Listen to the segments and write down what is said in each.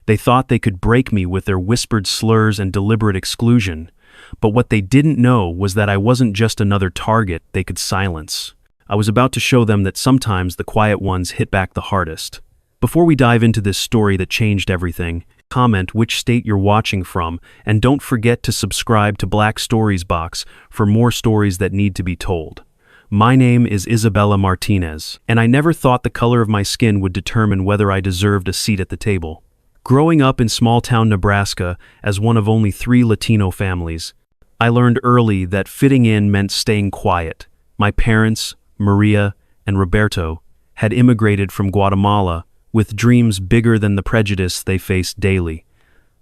They thought they could break me with their whispered slurs and deliberate exclusion, but what they didn't know was that I wasn't just another target they could silence. I was about to show them that sometimes the quiet ones hit back the hardest. Before we dive into this story that changed everything, comment which state you're watching from, and don't forget to subscribe to Black Stories Box for more stories that need to be told. My name is Isabella Martinez, and I never thought the color of my skin would determine whether I deserved a seat at the table. Growing up in small-town Nebraska as one of only 3 Latino families, I learned early that fitting in meant staying quiet. My parents, Maria and Roberto, had immigrated from Guatemala with dreams bigger than the prejudice they faced daily.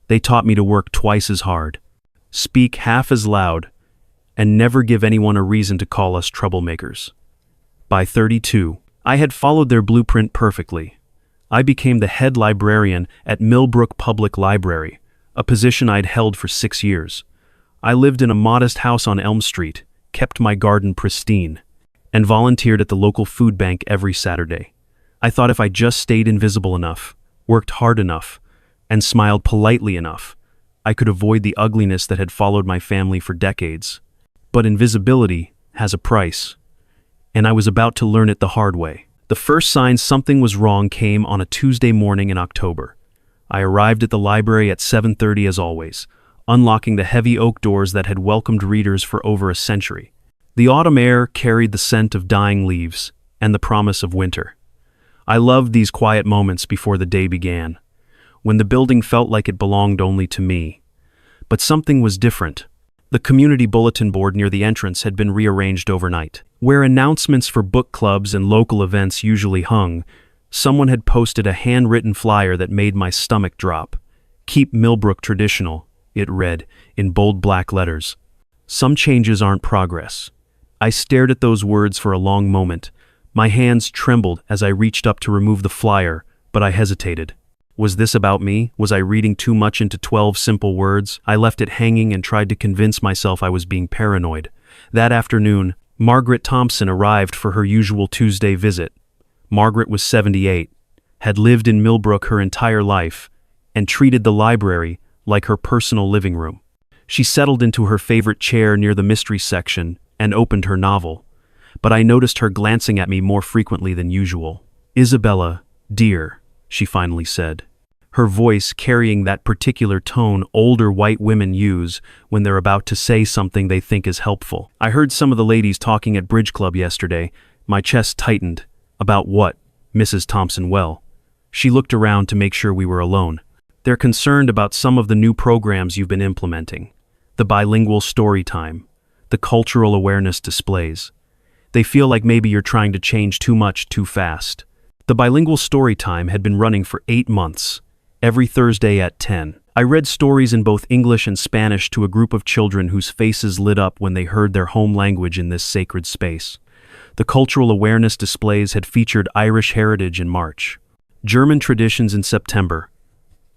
They taught me to work twice as hard, speak half as loud, and never give anyone a reason to call us troublemakers. By 32, I had followed their blueprint perfectly. I became the head librarian at Millbrook Public Library, a position I'd held for 6 years. I lived in a modest house on Elm Street, kept my garden pristine, and volunteered at the local food bank every Saturday. I thought if I just stayed invisible enough, worked hard enough, and smiled politely enough, I could avoid the ugliness that had followed my family for decades. But invisibility has a price, and I was about to learn it the hard way. The first sign something was wrong came on a Tuesday morning in October. I arrived at the library at 7:30 as always, unlocking the heavy oak doors that had welcomed readers for over a century. The autumn air carried the scent of dying leaves and the promise of winter. I loved these quiet moments before the day began, when the building felt like it belonged only to me. But something was different. The community bulletin board near the entrance had been rearranged overnight. Where announcements for book clubs and local events usually hung, someone had posted a handwritten flyer that made my stomach drop. "Keep Millbrook Traditional," it read, in bold black letters. "Some changes aren't progress." I stared at those words for a long moment. My hands trembled as I reached up to remove the flyer, but I hesitated. Was this about me? Was I reading too much into 12 simple words? I left it hanging and tried to convince myself I was being paranoid. That afternoon, Margaret Thompson arrived for her usual Tuesday visit. Margaret was 78, had lived in Millbrook her entire life, and treated the library like her personal living room. She settled into her favorite chair near the mystery section and opened her novel, but I noticed her glancing at me more frequently than usual. "Isabella, dear," she finally said, her voice carrying that particular tone older white women use when they're about to say something they think is helpful. I heard some of the ladies talking at Bridge Club yesterday. My chest tightened. About what? Mrs. Thompson. Well, she looked around to make sure we were alone. "They're concerned about some of the new programs you've been implementing. The bilingual story time, the cultural awareness displays. They feel like maybe you're trying to change too much too fast." The bilingual story time had been running for 8 months, every Thursday at 10. I read stories in both English and Spanish to a group of children whose faces lit up when they heard their home language in this sacred space. The cultural awareness displays had featured Irish heritage in March, German traditions in September,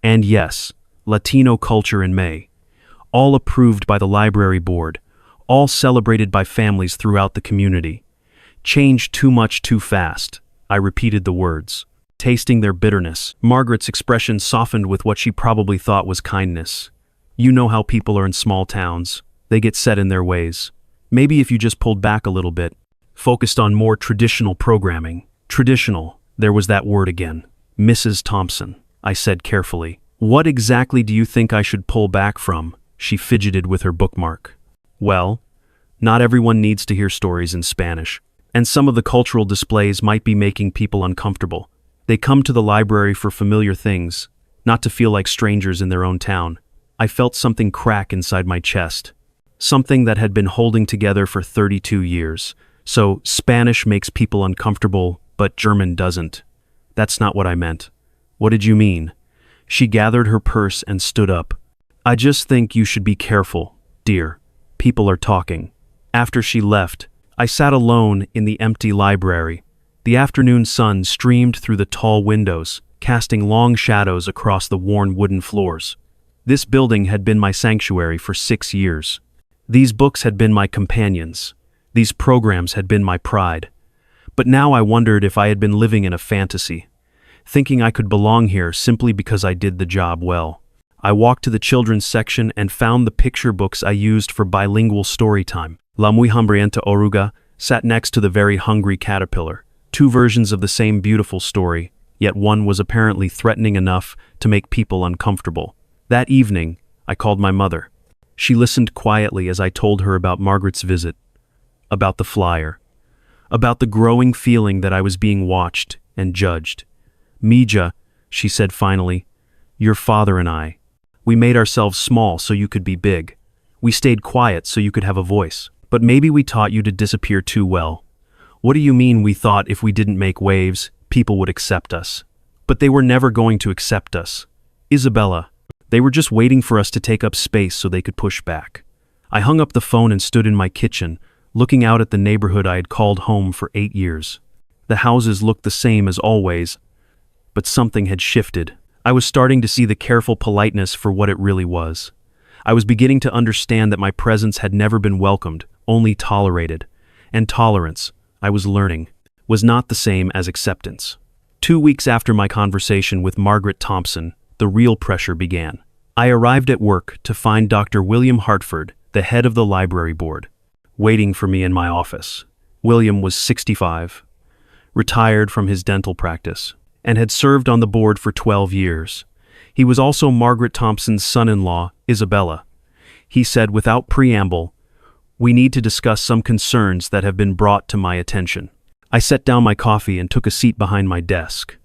and yes, Latino culture in May. All approved by the library board, all celebrated by families throughout the community. "Change too much too fast," I repeated the words, tasting their bitterness. Margaret's expression softened with what she probably thought was kindness. "You know how people are in small towns. They get set in their ways. Maybe if you just pulled back a little bit, focused on more traditional programming." Traditional, there was that word again. "Mrs. Thompson," I said carefully. "What exactly do you think I should pull back from?" She fidgeted with her bookmark. "Well, not everyone needs to hear stories in Spanish, and some of the cultural displays might be making people uncomfortable. They come to the library for familiar things, not to feel like strangers in their own town." I felt something crack inside my chest, something that had been holding together for 32 years. So Spanish makes people uncomfortable, but German doesn't. That's not what I meant. "What did you mean?" She gathered her purse and stood up. "I just think you should be careful, dear. People are talking." After she left, I sat alone in the empty library. The afternoon sun streamed through the tall windows, casting long shadows across the worn wooden floors. This building had been my sanctuary for 6 years. These books had been my companions. These programs had been my pride. But now I wondered if I had been living in a fantasy. thinking I could belong here simply because I did the job well. I walked to the children's section and found the picture books I used for bilingual story time. La muy hambrienta oruga sat next to the very hungry caterpillar. Two versions of the same beautiful story, yet one was apparently threatening enough to make people uncomfortable. That evening, I called my mother. She listened quietly as I told her about Margaret's visit, about the flyer, about the growing feeling that I was being watched and judged. Mija, she said finally, your father and I, we made ourselves small so you could be big. We stayed quiet so you could have a voice. But maybe we taught you to disappear too well. What do you mean we thought if we didn't make waves, people would accept us? But they were never going to accept us. Isabella, they were just waiting for us to take up space so they could push back. I hung up the phone and stood in my kitchen, looking out at the neighborhood I had called home for 8 years. The houses looked the same as always, but something had shifted. I was starting to see the careful politeness for what it really was. I was beginning to understand that my presence had never been welcomed, only tolerated. And tolerance, I was learning, was not the same as acceptance. 2 weeks after my conversation with Margaret Thompson, the real pressure began. I arrived at work to find Dr. William Hartford, the head of the library board, waiting for me in my office. William was 65, retired from his dental practice, and had served on the board for 12 years. He was also Margaret Thompson's son-in-law, Isabella. He said without preamble, "We need to discuss some concerns that have been brought to my attention." I set down my coffee and took a seat behind my desk.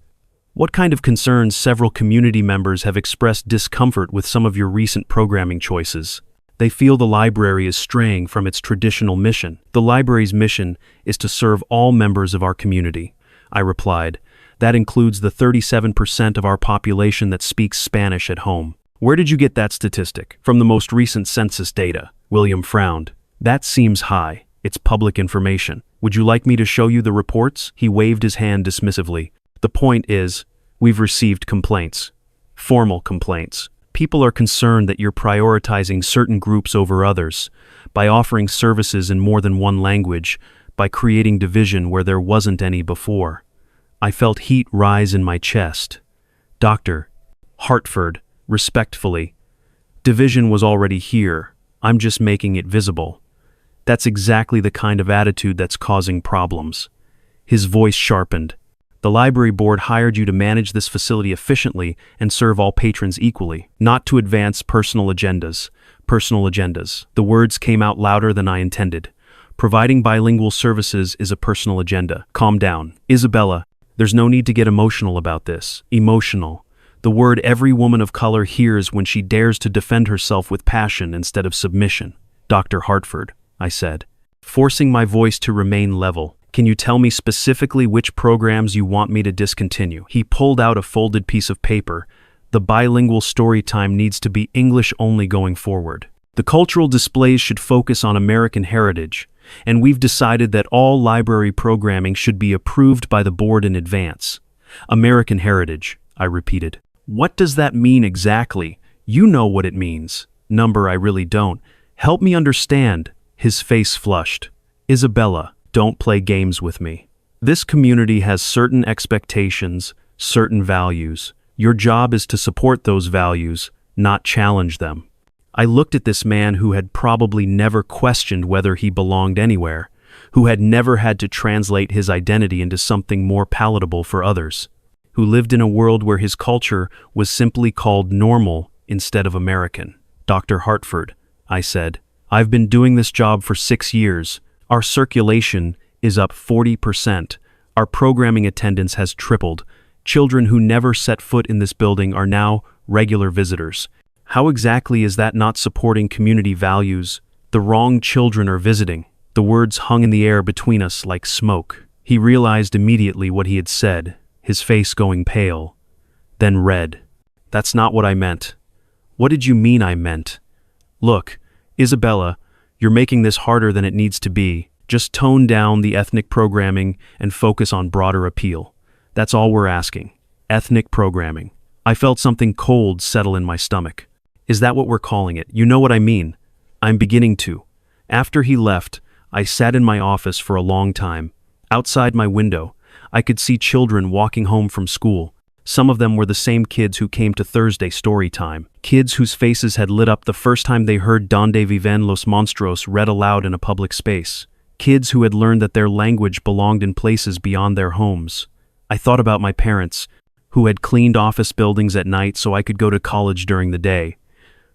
What kind of concerns? Several community members have expressed discomfort with some of your recent programming choices. They feel the library is straying from its traditional mission. The library's mission is to serve all members of our community, I replied. That includes the 37% of our population that speaks Spanish at home. Where did you get that statistic? From the most recent census data. William frowned. That seems high. It's public information. Would you like me to show you the reports? He waved his hand dismissively. The point is, we've received complaints. Formal complaints. People are concerned that you're prioritizing certain groups over others, by offering services in more than one language, by creating division where there wasn't any before. I felt heat rise in my chest. Dr. Hartford, respectfully, division was already here. I'm just making it visible. That's exactly the kind of attitude that's causing problems. His voice sharpened. The library board hired you to manage this facility efficiently and serve all patrons equally, not to advance personal agendas. Personal agendas. The words came out louder than I intended. Providing bilingual services is a personal agenda. Calm down. Isabella, there's no need to get emotional about this. Emotional. The word every woman of color hears when she dares to defend herself with passion instead of submission. Dr. Hartford, I said, forcing my voice to remain level. Can you tell me specifically which programs you want me to discontinue? He pulled out a folded piece of paper. The bilingual story time needs to be English only going forward. The cultural displays should focus on American heritage, and we've decided that all library programming should be approved by the board in advance. American heritage, I repeated. What does that mean exactly? You know what it means. Number, I really don't. Help me understand. His face flushed. Isabella, don't play games with me. This community has certain expectations, certain values. Your job is to support those values, not challenge them. I looked at this man who had probably never questioned whether he belonged anywhere, who had never had to translate his identity into something more palatable for others, who lived in a world where his culture was simply called normal instead of American. Dr. Hartford, I said, I've been doing this job for 6 years. Our circulation is up 40%. Our programming attendance has tripled. Children who never set foot in this building are now regular visitors. How exactly is that not supporting community values? The wrong children are visiting. The words hung in the air between us like smoke. He realized immediately what he had said, his face going pale, then red. That's not what I meant. What did you mean I meant? Look, Isabella, you're making this harder than it needs to be. Just tone down the ethnic programming and focus on broader appeal. That's all we're asking. Ethnic programming. I felt something cold settle in my stomach. Is that what we're calling it? You know what I mean. I'm beginning to. After he left, I sat in my office for a long time. Outside my window, I could see children walking home from school. Some of them were the same kids who came to Thursday story time. Kids whose faces had lit up the first time they heard Donde Viven los Monstruos read aloud in a public space. Kids who had learned that their language belonged in places beyond their homes. I thought about my parents, who had cleaned office buildings at night so I could go to college during the day,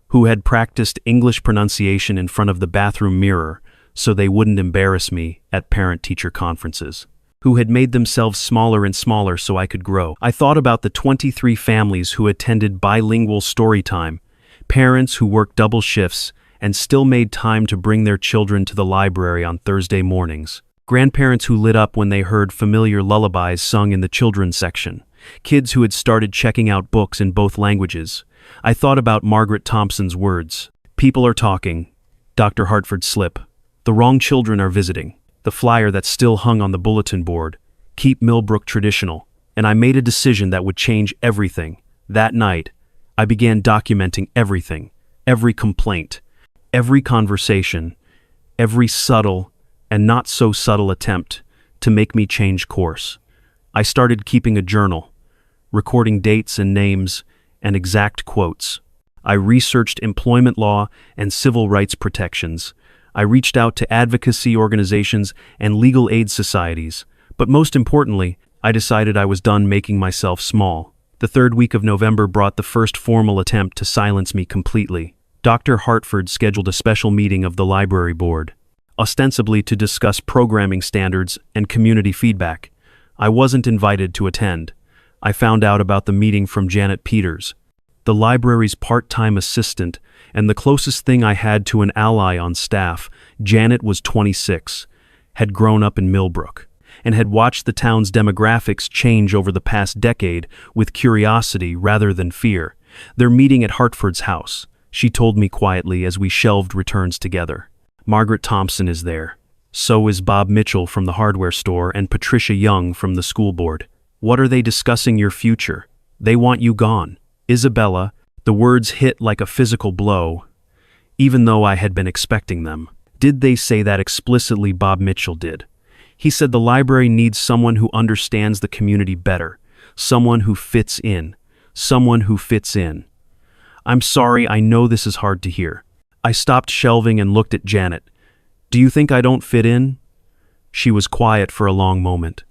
who had practiced English pronunciation in front of the bathroom mirror so they wouldn't embarrass me at parent-teacher conferences, who had made themselves smaller and smaller so I could grow. I thought about the 23 families who attended bilingual story time, parents who worked double shifts and still made time to bring their children to the library on Thursday mornings, grandparents who lit up when they heard familiar lullabies sung in the children's section, kids who had started checking out books in both languages. I thought about Margaret Thompson's words. People are talking. Dr. Hartford's slip. The wrong children are visiting. The flyer that still hung on the bulletin board. Keep Millbrook Traditional. And I made a decision that would change everything. That night, I began documenting everything, every complaint, every conversation, every subtle and not so subtle attempt to make me change course. I started keeping a journal, recording dates and names and exact quotes. I researched employment law and civil rights protections. I reached out to advocacy organizations and legal aid societies, but most importantly, I decided I was done making myself small. The third week of November brought the first formal attempt to silence me completely. Dr. Hartford scheduled a special meeting of the library board, ostensibly to discuss programming standards and community feedback. I wasn't invited to attend. I found out about the meeting from Janet Peters, the library's part-time assistant, and the closest thing I had to an ally on staff. Janet was 26, had grown up in Millbrook, and had watched the town's demographics change over the past decade with curiosity rather than fear. They're meeting at Hartford's house, she told me quietly as we shelved returns together. Margaret Thompson is there. So is Bob Mitchell from the hardware store and Patricia Young from the school board. What are they discussing your future? They want you gone. Isabella, the words hit like a physical blow, even though I had been expecting them. Did they say that explicitly? Bob Mitchell did. He said the library needs someone who understands the community better, someone who fits in, someone who fits in. I'm sorry, I know this is hard to hear. I stopped shelving and looked at Janet. Do you think I don't fit in? She was quiet for a long moment.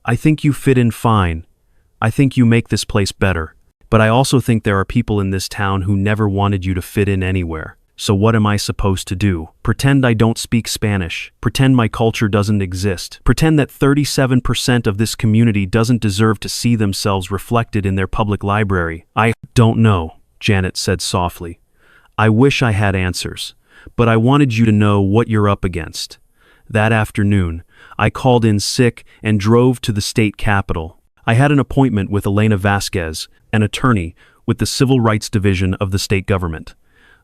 I think you fit in fine. I think you make this place better. But I also think there are people in this town who never wanted you to fit in anywhere. So what am I supposed to do? Pretend I don't speak Spanish. Pretend my culture doesn't exist. Pretend that 37% of this community doesn't deserve to see themselves reflected in their public library. I don't know, Janet said softly. I wish I had answers, but I wanted you to know what you're up against. That afternoon, I called in sick and drove to the state capitol. I had an appointment with Elena Vasquez, an attorney with the Civil Rights Division of the state government.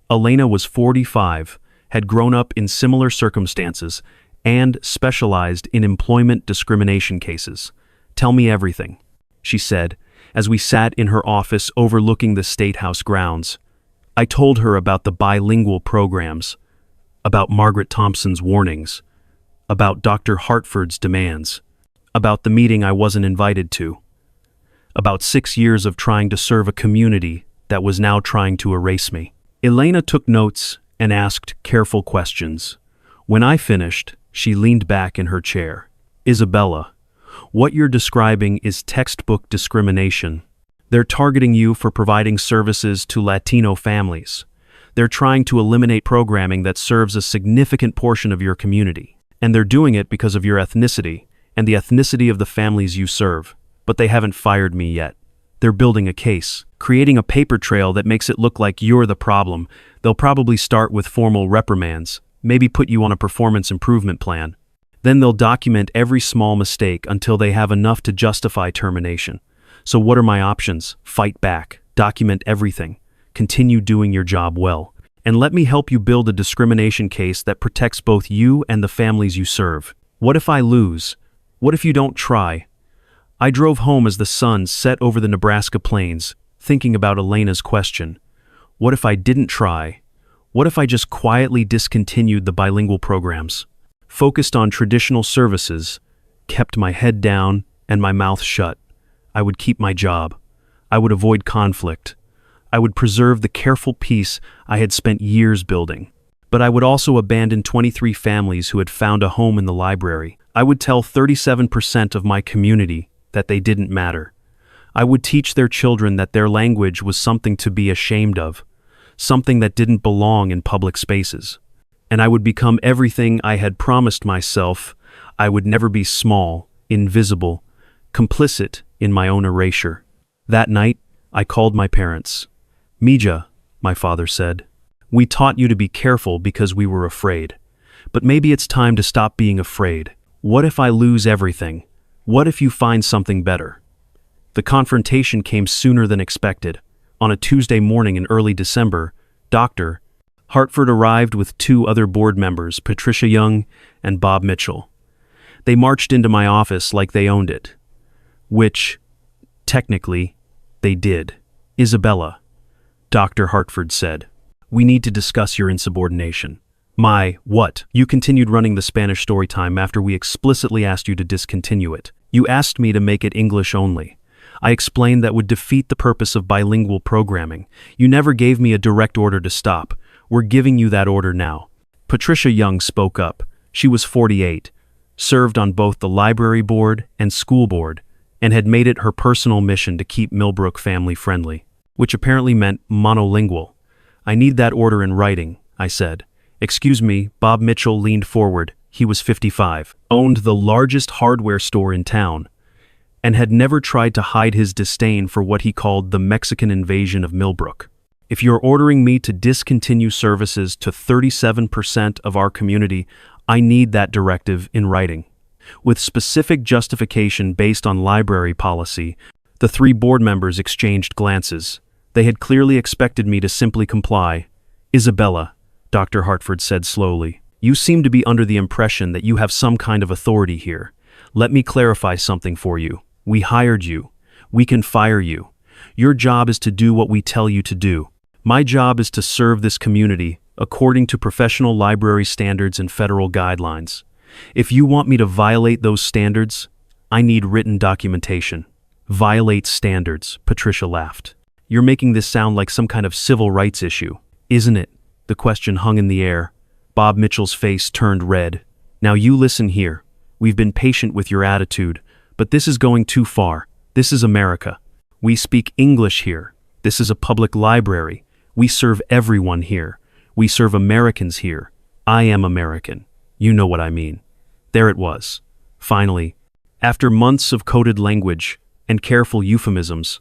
Elena was 45, had grown up in similar circumstances, and specialized in employment discrimination cases. Tell me everything, she said, as we sat in her office overlooking the State House grounds. I told her about the bilingual programs, about Margaret Thompson's warnings, about Dr. Hartford's demands, about the meeting I wasn't invited to, about 6 years of trying to serve a community that was now trying to erase me. Elena took notes and asked careful questions. When I finished, she leaned back in her chair. Isabella, what you're describing is textbook discrimination. They're targeting you for providing services to Latino families. They're trying to eliminate programming that serves a significant portion of your community. And they're doing it because of your ethnicity and the ethnicity of the families you serve. But they haven't fired me yet. They're building a case, creating a paper trail that makes it look like you're the problem. They'll probably start with formal reprimands, maybe put you on a performance improvement plan. Then they'll document every small mistake until they have enough to justify termination. So what are my options? Fight back, document everything, continue doing your job well, and let me help you build a discrimination case that protects both you and the families you serve. What if I lose? What if you don't try? I drove home as the sun set over the Nebraska plains, thinking about Elena's question. What if I didn't try? What if I just quietly discontinued the bilingual programs, focused on traditional services, kept my head down and my mouth shut? I would keep my job. I would avoid conflict. I would preserve the careful peace I had spent years building. But I would also abandon 23 families who had found a home in the library. I would tell 37% of my community that they didn't matter. I would teach their children that their language was something to be ashamed of, something that didn't belong in public spaces. And I would become everything I had promised myself. I would never be small, invisible, complicit in my own erasure. That night, I called my parents. "Mija," my father said, "we taught you to be careful because we were afraid. But maybe it's time to stop being afraid. What if I lose everything? What if you find something better?" The confrontation came sooner than expected. On a Tuesday morning in early December, Dr. Hartford arrived with 2 other board members, Patricia Young and Bob Mitchell. They marched into my office like they owned it. Which, technically, they did. "Isabella," Dr. Hartford said, "we need to discuss your insubordination." "My, what?" "You continued running the Spanish story time after we explicitly asked you to discontinue it. You asked me to make it English only. I explained that would defeat the purpose of bilingual programming. You never gave me a direct order to stop. We're giving you that order now." Patricia Young spoke up. She was 48, served on both the library board and school board, and had made it her personal mission to keep Millbrook family friendly, which apparently meant monolingual. "I need that order in writing," I said. "Excuse me," Bob Mitchell leaned forward. He was 55, owned the largest hardware store in town, and had never tried to hide his disdain for what he called the Mexican invasion of Millbrook. "If you're ordering me to discontinue services to 37% of our community, I need that directive in writing." With specific justification based on library policy, the 3 board members exchanged glances. They had clearly expected me to simply comply. "Isabella," Dr. Hartford said slowly, "you seem to be under the impression that you have some kind of authority here. Let me clarify something for you. We hired you. We can fire you. Your job is to do what we tell you to do. My job is to serve this community according to professional library standards and federal guidelines. If you want me to violate those standards, I need written documentation." "Violate standards," Patricia laughed. "You're making this sound like some kind of civil rights issue, isn't it?" The question hung in the air. Bob Mitchell's face turned red. "Now you listen here. We've been patient with your attitude, but this is going too far. This is America. We speak English here. This is a public library. We serve everyone here. We serve Americans here. I am American. You know what I mean." There it was. Finally, after months of coded language and careful euphemisms,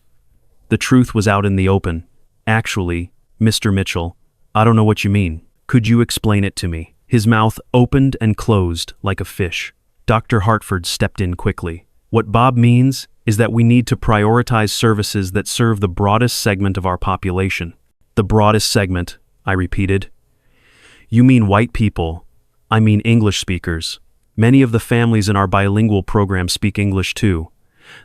the truth was out in the open. "Actually, Mr. Mitchell, I don't know what you mean. Could you explain it to me?" His mouth opened and closed like a fish. Dr. Hartford stepped in quickly. "What Bob means is that we need to prioritize services that serve the broadest segment of our population." "The broadest segment," I repeated. "You mean white people. I mean English speakers. Many of the families in our bilingual program speak English too.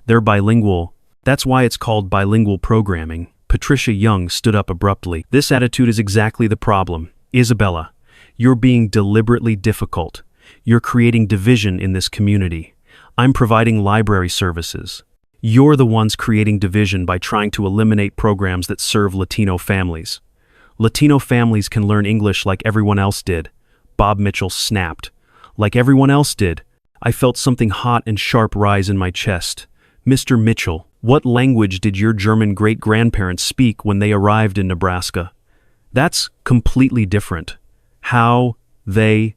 They're bilingual. That's why it's called bilingual programming." Patricia Young stood up abruptly. "This attitude is exactly the problem. Isabella, you're being deliberately difficult. You're creating division in this community. I'm providing library services. You're the ones creating division by trying to eliminate programs that serve Latino families. Latino families can learn English like everyone else did." Bob Mitchell snapped. "Like everyone else did." I felt something hot and sharp rise in my chest. "Mr. Mitchell, what language did your German great-grandparents speak when they arrived in Nebraska? That's completely different. How they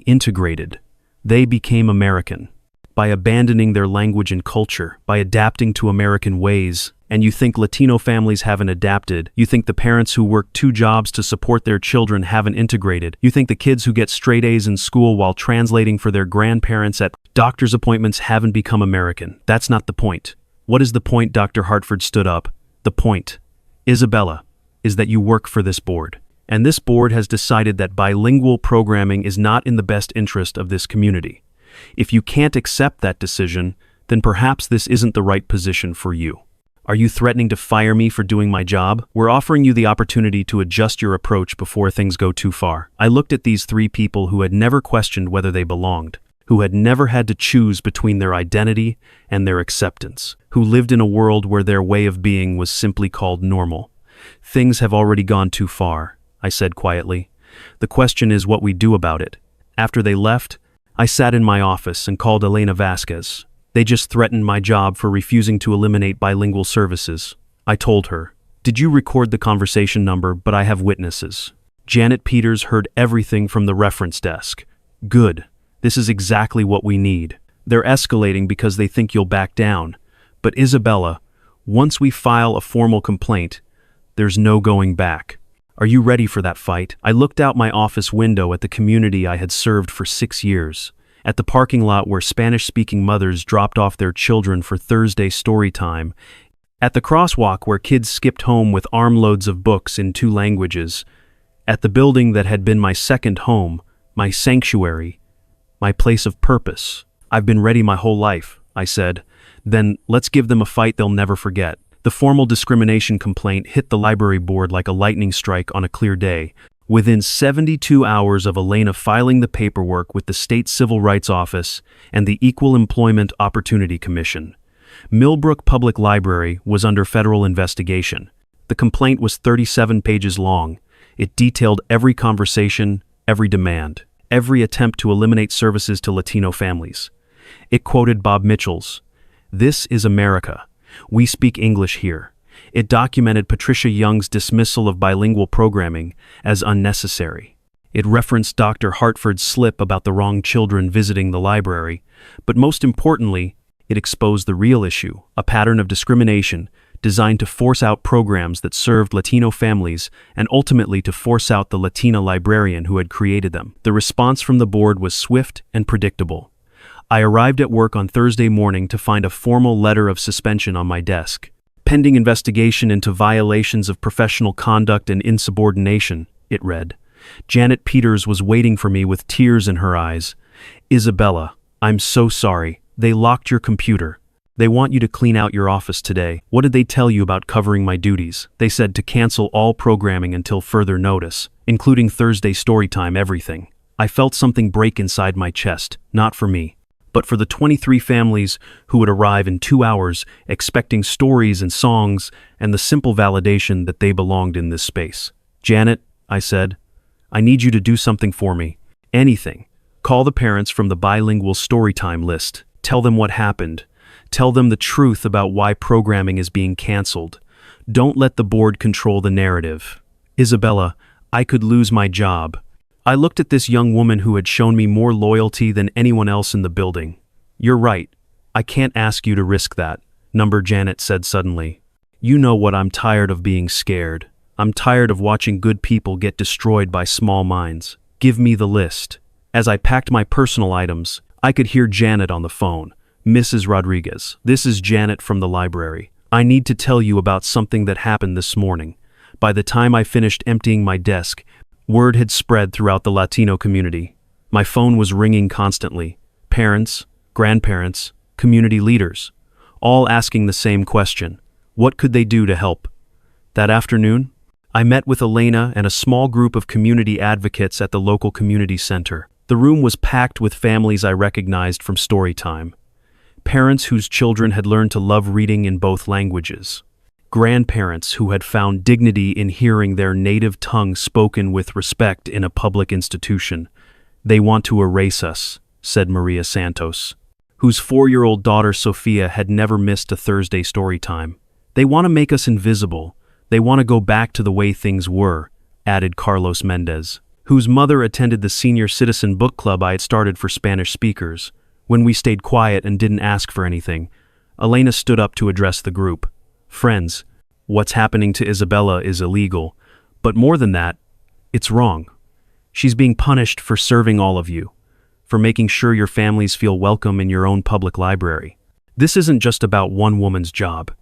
integrated. They became American. By abandoning their language and culture, by adapting to American ways. And you think Latino families haven't adapted. You think the parents who work 2 jobs to support their children haven't integrated. You think the kids who get straight A's in school while translating for their grandparents at doctor's appointments haven't become American. That's not the point. What is the point?" Dr. Hartford stood up. "The point, Isabella, is that you work for this board. And this board has decided that bilingual programming is not in the best interest of this community. If you can't accept that decision, then perhaps this isn't the right position for you. Are you threatening to fire me for doing my job? We're offering you the opportunity to adjust your approach before things go too far." I looked at these 3 people who had never questioned whether they belonged, who had never had to choose between their identity and their acceptance, who lived in a world where their way of being was simply called normal. Things have already gone too far, I said quietly. The question is what we do about it. After they left, I sat in my office and called Elena Vasquez. They just threatened my job for refusing to eliminate bilingual services. I told her, "Did you record the conversation number? But I have witnesses." Janet Peters heard everything from the reference desk. "Good. This is exactly what we need. They're escalating because they think you'll back down. But Isabella, once we file a formal complaint, there's no going back. Are you ready for that fight?" I looked out my office window at the community I had served for 6 years, at the parking lot where Spanish-speaking mothers dropped off their children for Thursday story time, at the crosswalk where kids skipped home with armloads of books in 2 languages, at the building that had been my second home, my sanctuary, my place of purpose. "I've been ready my whole life," I said. "Then let's give them a fight they'll never forget." The formal discrimination complaint hit the library board like a lightning strike on a clear day. Within 72 hours of Elena filing the paperwork with the State Civil Rights Office and the Equal Employment Opportunity Commission, Millbrook Public Library was under federal investigation. The complaint was 37 pages long. It detailed every conversation, every demand, every attempt to eliminate services to Latino families. It quoted Bob Mitchell's, "This is America. We speak English here." It documented Patricia Young's dismissal of bilingual programming as unnecessary. It referenced Dr. Hartford's slip about the wrong children visiting the library, but most importantly, it exposed the real issue, a pattern of discrimination designed to force out programs that served Latino families and ultimately to force out the Latina librarian who had created them. The response from the board was swift and predictable. I arrived at work on Thursday morning to find a formal letter of suspension on my desk. "Pending investigation into violations of professional conduct and insubordination," it read. Janet Peters was waiting for me with tears in her eyes. "Isabella, I'm so sorry. They locked your computer. They want you to clean out your office today. What did they tell you about covering my duties?" "They said to cancel all programming until further notice, including Thursday storytime, everything." I felt something break inside my chest, not for me, but for the 23 families who would arrive in 2 hours expecting stories and songs and the simple validation that they belonged in this space. "Janet," I said, "I need you to do something for me. Anything. Call the parents from the bilingual storytime list. Tell them what happened. Tell them the truth about why programming is being canceled. Don't let the board control the narrative. Isabella, I could lose my job." I looked at this young woman who had shown me more loyalty than anyone else in the building. "You're right. I can't ask you to risk that," Janet said suddenly. "You know what, I'm tired of being scared. I'm tired of watching good people get destroyed by small minds. Give me the list." As I packed my personal items, I could hear Janet on the phone. "Mrs. Rodriguez, this is Janet from the library. I need to tell you about something that happened this morning." By the time I finished emptying my desk, word had spread throughout the Latino community. My phone was ringing constantly. Parents, grandparents, community leaders, all asking the same question. What could they do to help? That afternoon, I met with Elena and a small group of community advocates at the local community center. The room was packed with families I recognized from story time. Parents whose children had learned to love reading in both languages. Grandparents who had found dignity in hearing their native tongue spoken with respect in a public institution. "They want to erase us," said Maria Santos, whose 4-year-old daughter Sophia had never missed a Thursday story time. "They want to make us invisible. They want to go back to the way things were," added Carlos Mendez, whose mother attended the senior citizen book club I had started for Spanish speakers. When we stayed quiet and didn't ask for anything, Elena stood up to address the group. "Friends, what's happening to Isabella is illegal, but more than that, it's wrong. She's being punished for serving all of you, for making sure your families feel welcome in your own public library. This isn't just about one woman's job.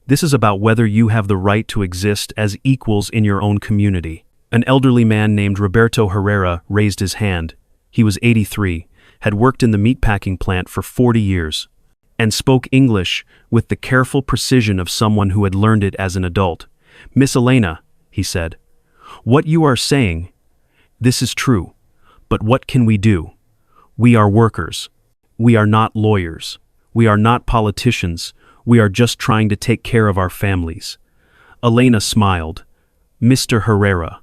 This is about whether you have the right to exist as equals in your own community." An elderly man named Roberto Herrera raised his hand. He was 83, had worked in the meatpacking plant for 40 years, and spoke English with the careful precision of someone who had learned it as an adult. "Miss Elena," he said, "what you are saying, this is true, but what can we do? We are workers. We are not lawyers. We are not politicians. We are just trying to take care of our families." Elena smiled. "Mr. Herrera,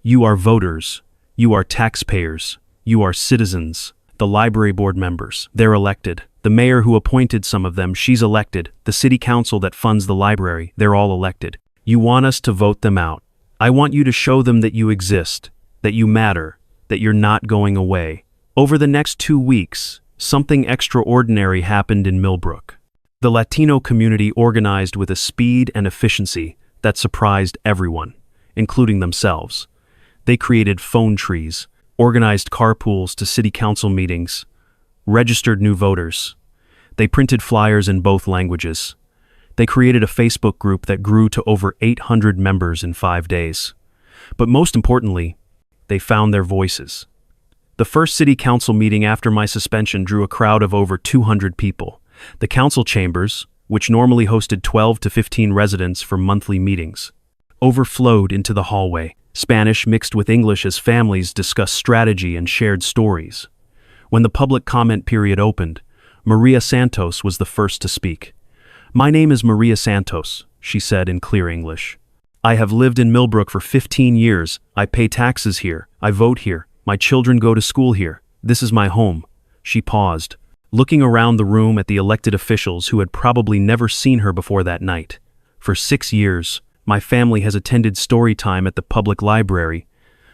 you are voters. You are taxpayers. You are citizens. The library board members, they're elected. The mayor who appointed some of them, she's elected. The city council that funds the library, they're all elected. You want us to vote them out. I want you to show them that you exist, that you matter, that you're not going away." Over the next 2 weeks, something extraordinary happened in Millbrook. The Latino community organized with a speed and efficiency that surprised everyone, including themselves. They created phone trees, organized carpools to city council meetings, registered new voters. They printed flyers in both languages. They created a Facebook group that grew to over 800 members in 5 days. But most importantly, they found their voices. The first city council meeting after my suspension drew a crowd of over 200 people. The council chambers, which normally hosted 12 to 15 residents for monthly meetings, overflowed into the hallway. Spanish mixed with English as families discussed strategy and shared stories. When the public comment period opened, Maria Santos was the first to speak. "My name is Maria Santos," she said in clear English. "I have lived in Millbrook for 15 years. I pay taxes here. I vote here. My children go to school here. This is my home." She paused, looking around the room at the elected officials who had probably never seen her before that night. "For 6 years, my family has attended story time at the public library.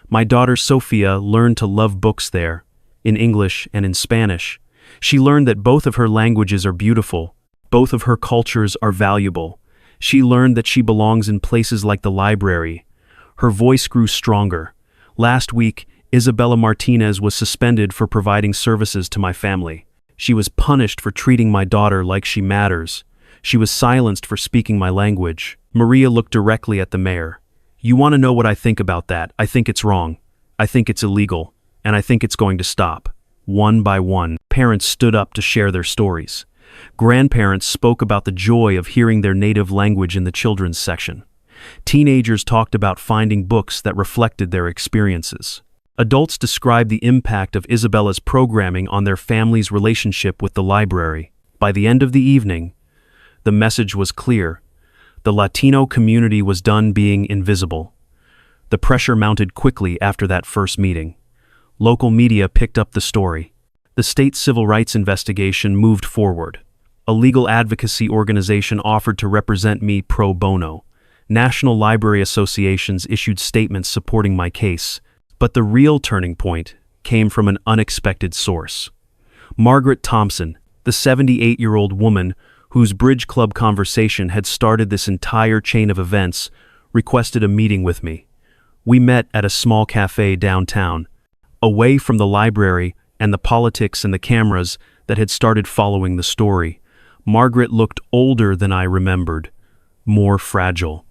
My daughter Sophia learned to love books there, in English and in Spanish. She learned that both of her languages are beautiful. Both of her cultures are valuable. She learned that she belongs in places like the library." Her voice grew stronger. "Last week, Isabella Martinez was suspended for providing services to my family. She was punished for treating my daughter like she matters. She was silenced for speaking my language." Maria looked directly at the mayor. "You want to know what I think about that? I think it's wrong. I think it's illegal. And I think it's going to stop." One by one, parents stood up to share their stories. Grandparents spoke about the joy of hearing their native language in the children's section. Teenagers talked about finding books that reflected their experiences. Adults described the impact of Isabella's programming on their family's relationship with the library. By the end of the evening, the message was clear. The Latino community was done being invisible. The pressure mounted quickly after that first meeting. Local media picked up the story. The state civil rights investigation moved forward. A legal advocacy organization offered to represent me pro bono. National library associations issued statements supporting my case. But the real turning point came from an unexpected source. Margaret Thompson, the 78-year-old woman whose Bridge Club conversation had started this entire chain of events, requested a meeting with me. We met at a small cafe downtown, away from the library and the politics and the cameras that had started following the story. Margaret looked older than I remembered, more fragile.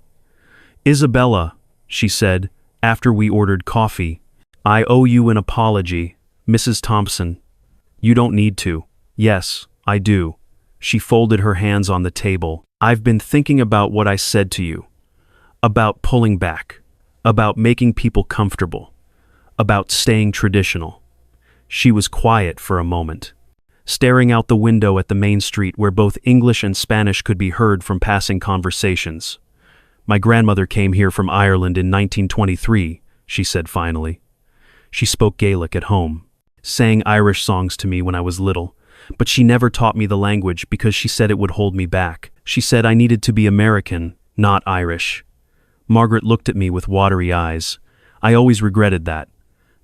"Isabella," she said, after we ordered coffee, "I owe you an apology, Mrs. Thompson." "You don't need to." "Yes, I do." She folded her hands on the table. "I've been thinking about what I said to you. About pulling back. About making people comfortable. About staying traditional." She was quiet for a moment, staring out the window at the main street where both English and Spanish could be heard from passing conversations. "My grandmother came here from Ireland in 1923, she said finally. She spoke Gaelic at home, sang Irish songs to me when I was little, but she never taught me the language because she said it would hold me back. She said I needed to be American, not Irish." Margaret looked at me with watery eyes. I always regretted that,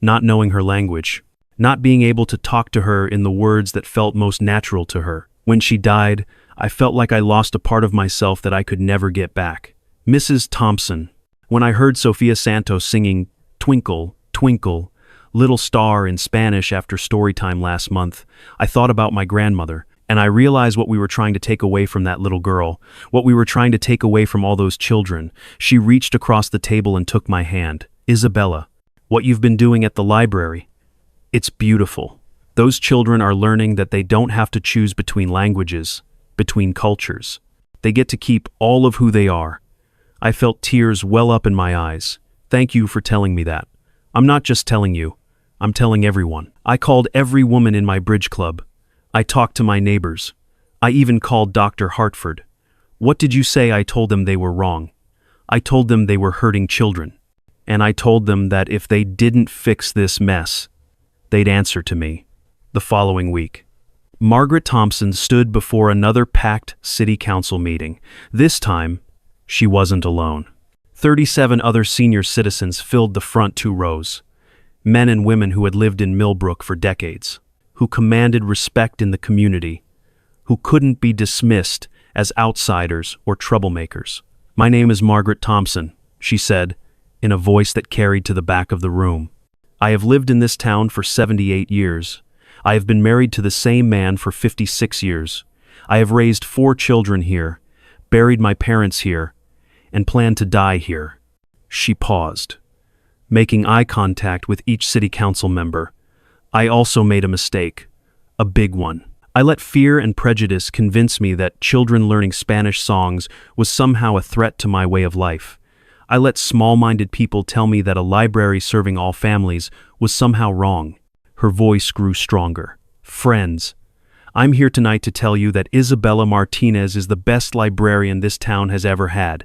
not knowing her language, not being able to talk to her in the words that felt most natural to her. When she died, I felt like I lost a part of myself that I could never get back. "Mrs. Thompson, when I heard Sophia Santos singing Twinkle, Twinkle, Little Star in Spanish after story time last month, I thought about my grandmother, and I realized what we were trying to take away from that little girl, what we were trying to take away from all those children." She reached across the table and took my hand. "Isabella, what you've been doing at the library, it's beautiful. Those children are learning that they don't have to choose between languages, between cultures. They get to keep all of who they are." I felt tears well up in my eyes. "Thank you for telling me that. I'm not just telling you, I'm telling everyone." I called every woman in my Bridge Club. I talked to my neighbors. I even called Dr. Hartford. What did you say? I told them they were wrong. I told them they were hurting children. And I told them that if they didn't fix this mess, they'd answer to me. The following week, Margaret Thompson stood before another packed city council meeting. This time, she wasn't alone. 37 other senior citizens filled the front 2 rows. Men and women who had lived in Millbrook for decades, who commanded respect in the community, who couldn't be dismissed as outsiders or troublemakers. My name is Margaret Thompson, she said, in a voice that carried to the back of the room. I have lived in this town for 78 years. I have been married to the same man for 56 years. I have raised 4 children here, buried my parents here, and plan to die here. She paused, making eye contact with each city council member. I also made a mistake, a big one. I let fear and prejudice convince me that children learning Spanish songs was somehow a threat to my way of life. I let small-minded people tell me that a library serving all families was somehow wrong. Her voice grew stronger. Friends, I'm here tonight to tell you that Isabella Martinez is the best librarian this town has ever had.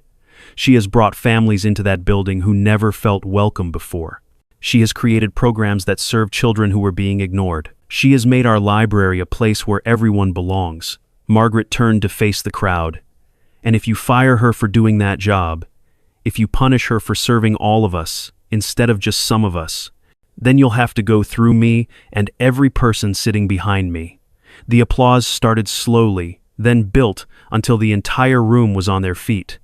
She has brought families into that building who never felt welcome before. She has created programs that serve children who were being ignored. She has made our library a place where everyone belongs. Margaret turned to face the crowd. And if you fire her for doing that job, if you punish her for serving all of us, instead of just some of us, then you'll have to go through me and every person sitting behind me. The applause started slowly, then built until the entire room was on their feet.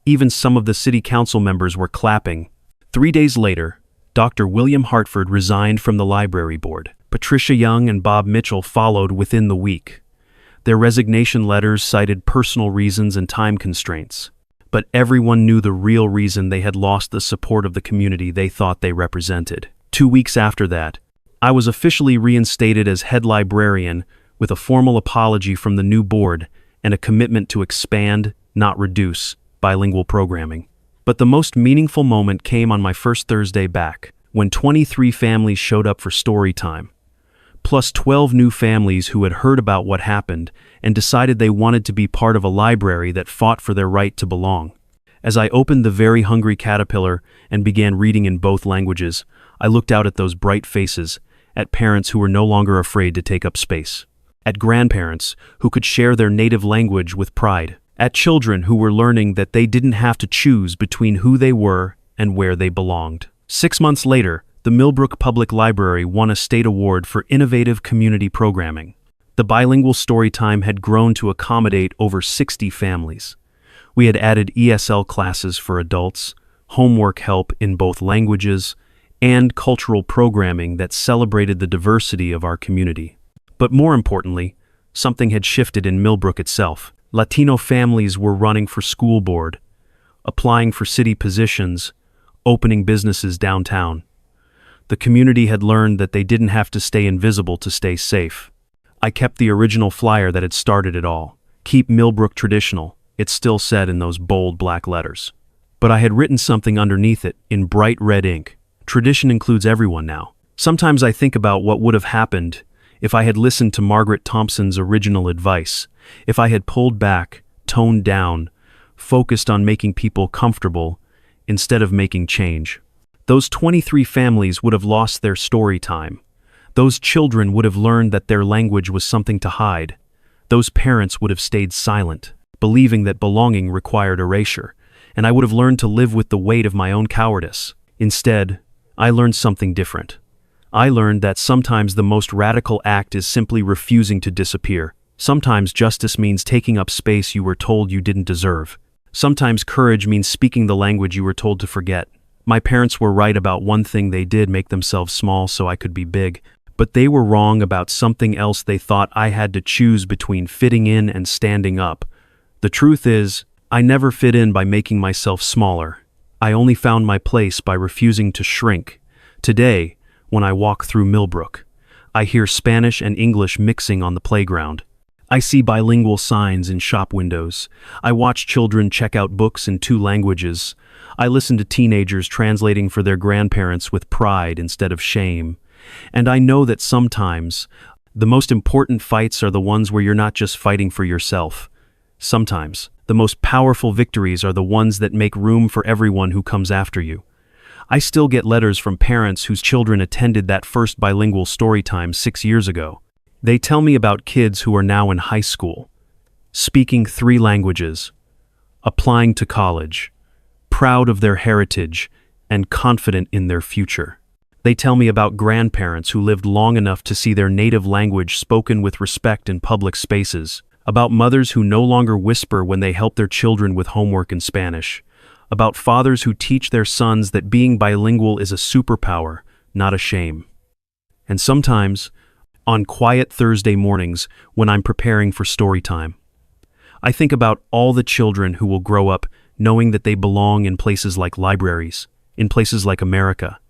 Even some of the city council members were clapping. 3 days later, Dr. William Hartford resigned from the library board. Patricia Young and Bob Mitchell followed within the week. Their resignation letters cited personal reasons and time constraints. But everyone knew the real reason: they had lost the support of the community they thought they represented. 2 weeks after that, I was officially reinstated as head librarian with a formal apology from the new board and a commitment to expand, not reduce, bilingual programming. But the most meaningful moment came on my first Thursday back, when 23 families showed up for story time, plus 12 new families who had heard about what happened and decided they wanted to be part of a library that fought for their right to belong. As I opened The Very Hungry Caterpillar and began reading in both languages, I looked out at those bright faces, at parents who were no longer afraid to take up space, at grandparents who could share their native language with pride, at children who were learning that they didn't have to choose between who they were and where they belonged. 6 months later, the Millbrook Public Library won a state award for innovative community programming. The bilingual storytime had grown to accommodate over 60 families. We had added ESL classes for adults, homework help in both languages, and cultural programming that celebrated the diversity of our community. But more importantly, something had shifted in Millbrook itself. Latino families were running for school board, applying for city positions, opening businesses downtown. The community had learned that they didn't have to stay invisible to stay safe. I kept the original flyer that had started it all. Keep Millbrook Traditional, it still said in those bold black letters. But I had written something underneath it in bright red ink. Tradition includes everyone now. Sometimes I think about what would have happened if I had listened to Margaret Thompson's original advice, if I had pulled back, toned down, focused on making people comfortable instead of making change. Those 23 families would have lost their story time. Those children would have learned that their language was something to hide. Those parents would have stayed silent, believing that belonging required erasure, and I would have learned to live with the weight of my own cowardice. Instead, I learned something different. I learned that sometimes the most radical act is simply refusing to disappear. Sometimes justice means taking up space you were told you didn't deserve. Sometimes courage means speaking the language you were told to forget. My parents were right about one thing: they did make themselves small so I could be big. But they were wrong about something else. They thought I had to choose between fitting in and standing up. The truth is, I never fit in by making myself smaller. I only found my place by refusing to shrink. Today, when I walk through Millbrook, I hear Spanish and English mixing on the playground. I see bilingual signs in shop windows. I watch children check out books in 2 languages. I listen to teenagers translating for their grandparents with pride instead of shame. And I know that sometimes The most important fights are the ones where you're not just fighting for yourself. Sometimes, the most powerful victories are the ones that make room for everyone who comes after you. I still get letters from parents whose children attended that first bilingual story time 6 years ago. They tell me about kids who are now in high school, speaking 3 languages, applying to college, proud of their heritage, and confident in their future. They tell me about grandparents who lived long enough to see their native language spoken with respect in public spaces, about mothers who no longer whisper when they help their children with homework in Spanish, about fathers who teach their sons that being bilingual is a superpower, not a shame. And sometimes, on quiet Thursday mornings when I'm preparing for story time, I think about all the children who will grow up knowing that they belong in places like libraries, in places like America,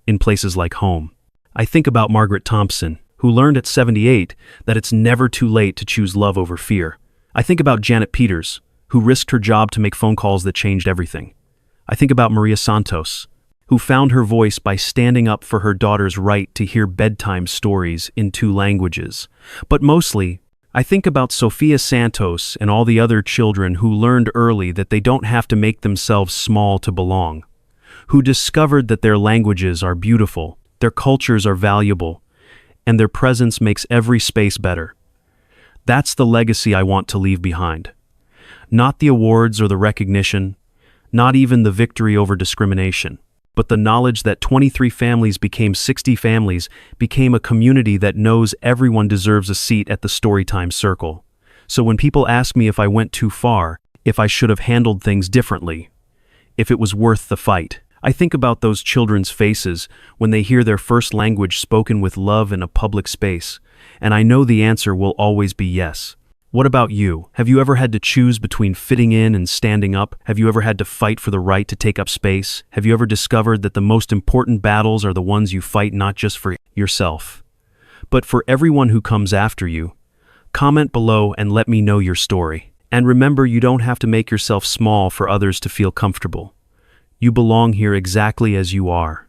in places like home. I think about Margaret Thompson, who learned at 78 that it's never too late to choose love over fear. I think about Janet Peters, who risked her job to make phone calls that changed everything. I think about Maria Santos, who found her voice by standing up for her daughter's right to hear bedtime stories in 2 languages. But mostly, I think about Sofia Santos and all the other children who learned early that they don't have to make themselves small to belong, who discovered that their languages are beautiful, their cultures are valuable, and their presence makes every space better. That's the legacy I want to leave behind. Not the awards or the recognition, not even the victory over discrimination, but the knowledge that 23 families became 60 families, became a community that knows everyone deserves a seat at the Storytime Circle. So when people ask me if I went too far, if I should have handled things differently, if it was worth the fight, I think about those children's faces when they hear their first language spoken with love in a public space, and I know the answer will always be yes. What about you? Have you ever had to choose between fitting in and standing up? Have you ever had to fight for the right to take up space? Have you ever discovered that the most important battles are the ones you fight not just for yourself, but for everyone who comes after you? Comment below and let me know your story. And remember, you don't have to make yourself small for others to feel comfortable. You belong here exactly as you are.